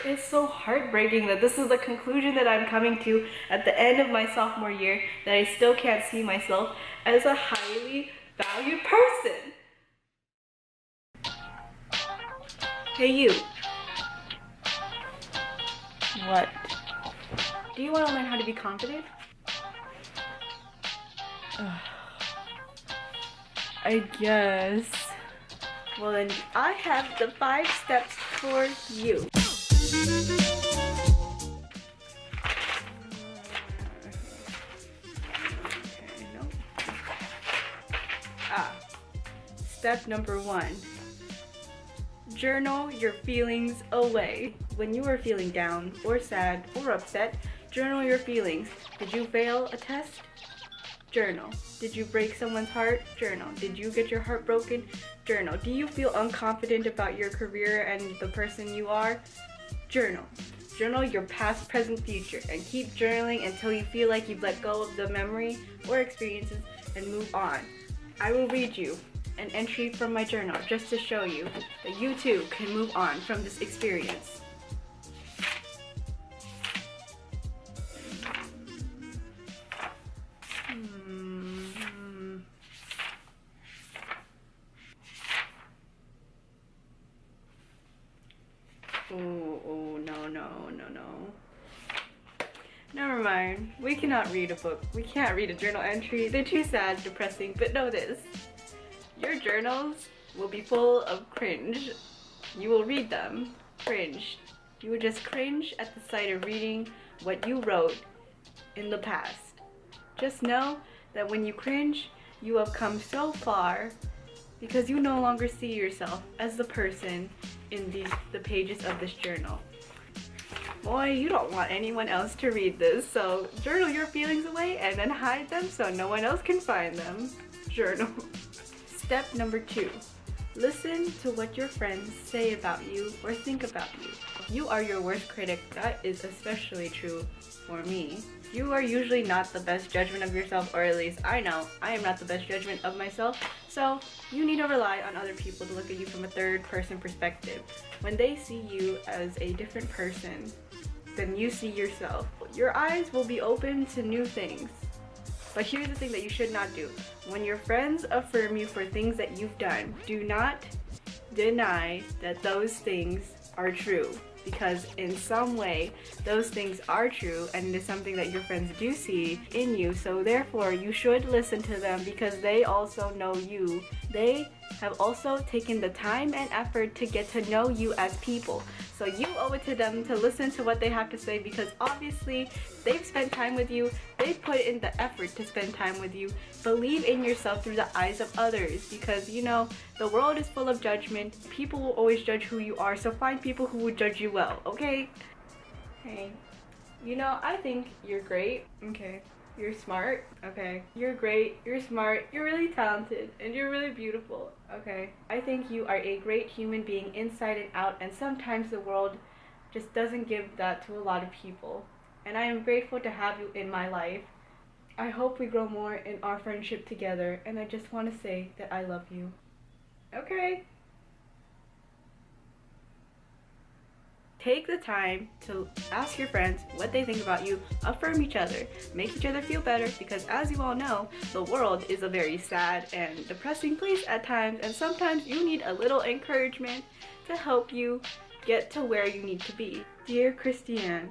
It's so heartbreaking that this is the conclusion that I'm coming to at the end of my sophomore year, that I still can't see myself as a highly valued person. Hey you. What? Do you want to learn how to be confident? I guess. Well then, I have the 5 steps for you. Okay, no. Step number 1. Journal your feelings away. When you are feeling down or sad or upset, journal your feelings. Did you fail a test? Journal. Did you break someone's heart? Journal. Did you get your heart broken? Journal. Do you feel unconfident about your career and the person you are? Journal. Journal your past, present, future, and keep journaling until you feel like you've let go of the memory or experiences and move on. I will read you an entry from my journal just to show you that you too can move on from this experience. Oh, no. Never mind. We cannot read a book. We can't read a journal entry. They're too sad, depressing, but know this. Your journals will be full of cringe. You will read them. Cringe. You will just cringe at the sight of reading what you wrote in the past. Just know that when you cringe, you have come so far because you no longer see yourself as the person in the pages of this journal. Boy, you don't want anyone else to read this, so journal your feelings away and then hide them so no one else can find them. Journal. Step number 2. Listen to what your friends say about you or think about you. You are your worst critic. That is especially true for me. You are usually not the best judgment of yourself, or at least I know I am not the best judgment of myself, so you need to rely on other people to look at you from a third person perspective. When they see you as a different person than you see yourself, your eyes will be open to new things. But here's the thing that you should not do. When your friends affirm you for things that you've done, do not deny that those things are true. Because in some way, those things are true and it is something that your friends do see in you. So therefore, you should listen to them because they also know you. They have also taken the time and effort to get to know you as people. So you owe it to them to listen to what they have to say because obviously they've spent time with you. They've put in the effort to spend time with you. Believe in yourself through the eyes of others because, you know, the world is full of judgment. People will always judge who you are, so find people who would judge you well, okay? Hey, you know, I think you're great, okay? You're smart, okay? You're great, you're smart, you're really talented, and you're really beautiful, okay? I think you are a great human being inside and out, and sometimes the world just doesn't give that to a lot of people. And I am grateful to have you in my life. I hope we grow more in our friendship together, and I just want to say that I love you. Okay? Take the time to ask your friends what they think about you, affirm each other, make each other feel better because as you all know, the world is a very sad and depressing place at times and sometimes you need a little encouragement to help you get to where you need to be. Dear Christiane,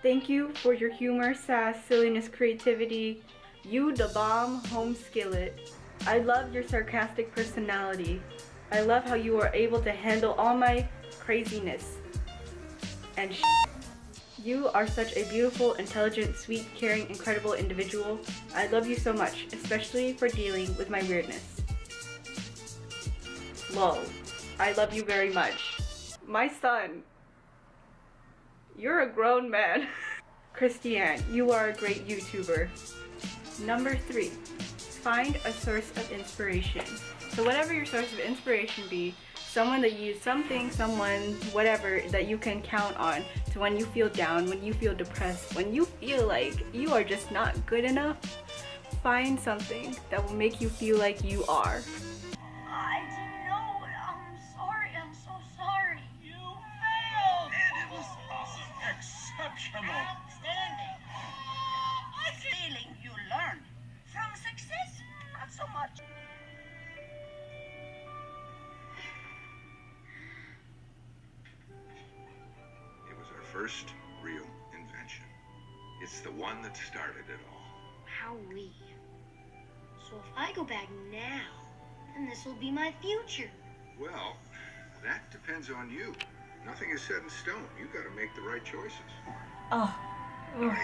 thank you for your humor, sass, silliness, creativity. You the bomb home skillet. I love your sarcastic personality. I love how you are able to handle all my craziness and You are such a beautiful, intelligent, sweet, caring, incredible individual. I love you so much, especially for dealing with my weirdness. Lol. I love you very much. My son. You're a grown man. Christiane, you are a great YouTuber. Number 3. Find a source of inspiration. So whatever your source of inspiration be, someone that you use something, someone, whatever that you can count on to when you feel down, when you feel depressed, when you feel like you are just not good enough, find something that will make you feel like you are. I didn't know. I'm sorry. I'm so sorry. You failed. And it was trouble. Standing. I'm feeling you learn from success, not so much. It was our first real invention. It's the one that started it all. Howee. So if I go back now, then this will be my future. Well, that depends on you. Nothing is set in stone. You got to make the right choices. Oh my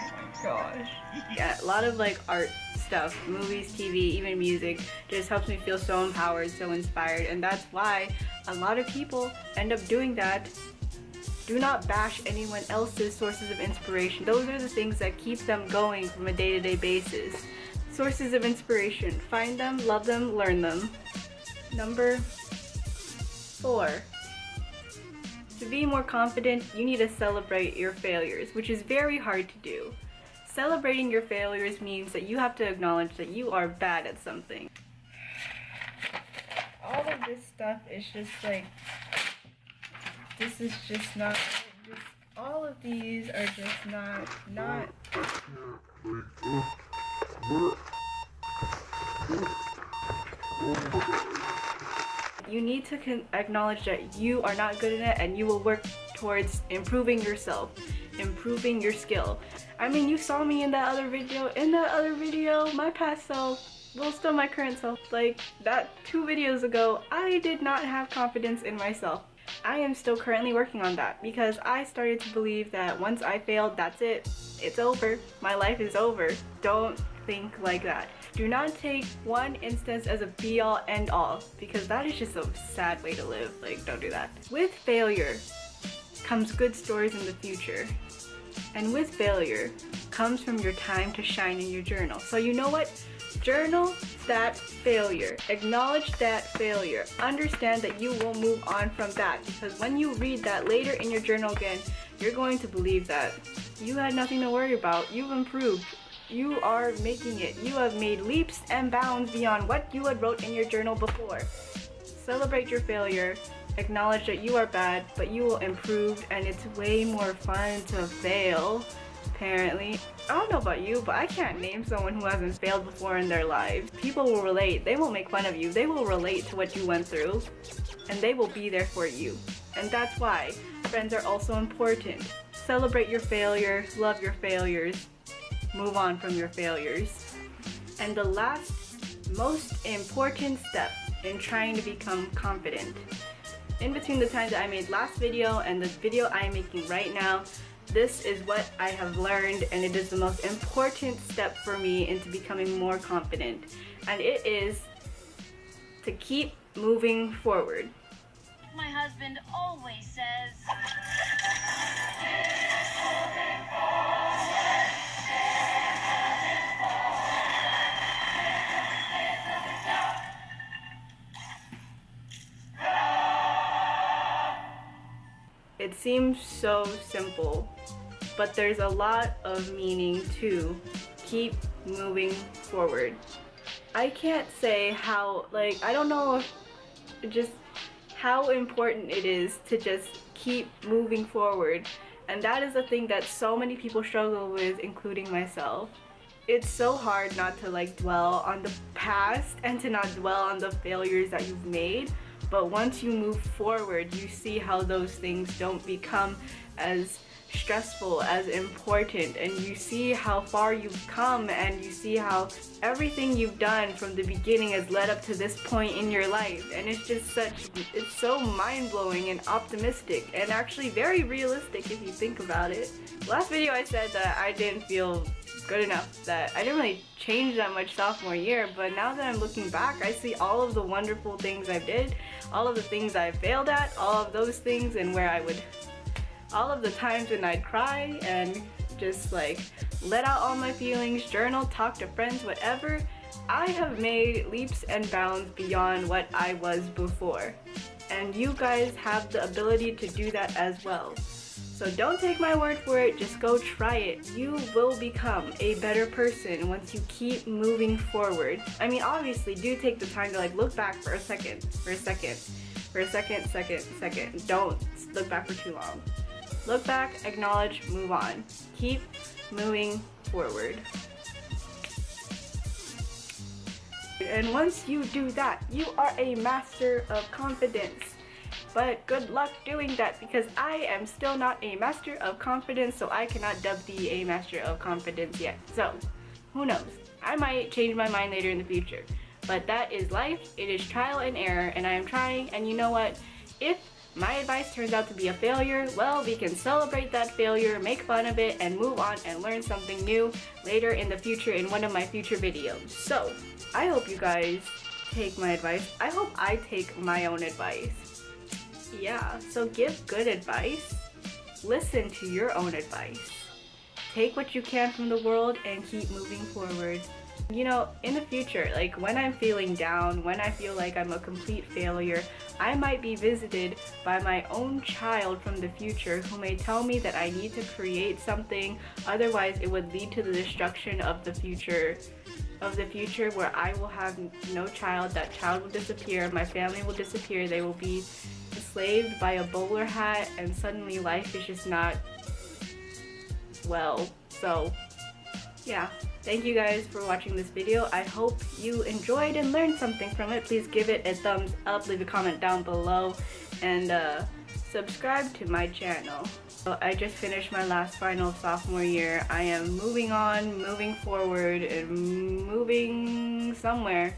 gosh. Yeah, a lot of like art stuff, movies, TV, even music, just helps me feel so empowered, so inspired, and that's why a lot of people end up doing that. Do not bash anyone else's sources of inspiration. Those are the things that keep them going from a day-to-day basis. Sources of inspiration. Find them, love them, learn them. Number 4. To be more confident, you need to celebrate your failures, which is very hard to do. Celebrating your failures means that you have to acknowledge that you are bad at something. All of this stuff is just like, this is just not, just, all of these are just not. You need to acknowledge that you are not good at it, and you will work towards improving yourself, improving your skill. I mean, you saw me in that other video. In that other video, my past self, well, still my current self, like that 2 videos ago, I did not have confidence in myself. I am still currently working on that because I started to believe that once I failed, that's it. It's over. My life is over. Don't think like that. Do not take one instance as a be-all, end-all, because that is just a sad way to live. Like, don't do that. With failure comes good stories in the future. And with failure comes from your time to shine in your journal. So you know what? Journal that failure. Acknowledge that failure. Understand that you will move on from that, because when you read that later in your journal again, you're going to believe that you had nothing to worry about. You've improved. You are making it. You have made leaps and bounds beyond what you had wrote in your journal before. Celebrate your failure. Acknowledge that you are bad, but you will improve, and it's way more fun to fail, apparently. I don't know about you, but I can't name someone who hasn't failed before in their lives. People will relate. They won't make fun of you. They will relate to what you went through, and they will be there for you. And that's why friends are also important. Celebrate your failure, love your failures, move on from your failures. And the last, most important step in trying to become confident. In between the time that I made last video and the video I am making right now, this is what I have learned, and it is the most important step for me into becoming more confident. And it is to keep moving forward. My husband always says, It seems so simple, but there's a lot of meaning to keep moving forward. I can't say how, like, I don't know if just how important it is to just keep moving forward. And that is the thing that so many people struggle with, including myself. It's so hard not to like dwell on the past and to not dwell on the failures that you've made. But once you move forward, you see how those things don't become as stressful, as important, and you see how far you've come, and you see how everything you've done from the beginning has led up to this point in your life. And it's just it's so mind-blowing and optimistic, and actually very realistic if you think about it. Last video I said that I didn't feel good enough, that I didn't really change that much sophomore year, but now that I'm looking back, I see all of the wonderful things I did, all of the things I failed at, all of those things, and all of the times when I'd cry and just like let out all my feelings, journal, talk to friends, whatever. I have made leaps and bounds beyond what I was before. And you guys have the ability to do that as well. So don't take my word for it, just go try it. You will become a better person once you keep moving forward. I mean, obviously, do take the time to like look back for a second. Don't look back for too long. Look back, acknowledge, move on. Keep moving forward. And once you do that, you are a master of confidence. But good luck doing that, because I am still not a master of confidence, so I cannot dub thee a master of confidence yet. So, who knows? I might change my mind later in the future. But that is life, it is trial and error, and I am trying, and you know what? If my advice turns out to be a failure, well, we can celebrate that failure, make fun of it, and move on and learn something new later in the future in one of my future videos. So, I hope you guys take my advice. I hope I take my own advice. Yeah, so give good advice. Listen to your own advice. Take what you can from the world and keep moving forward. You know, in the future, like when I'm feeling down, when I feel like I'm a complete failure, I might be visited by my own child from the future who may tell me that I need to create something, otherwise it would lead to the destruction of the future where I will have no child, that child will disappear, my family will disappear, they will be enslaved by a bowler hat, and suddenly life is just not well. So yeah, thank you guys for watching this video. I hope you enjoyed and learned something from it. Please give it a thumbs up, leave a comment down below, and subscribe to my channel. So I just finished my last final of sophomore year. I am moving on, moving forward, and moving somewhere.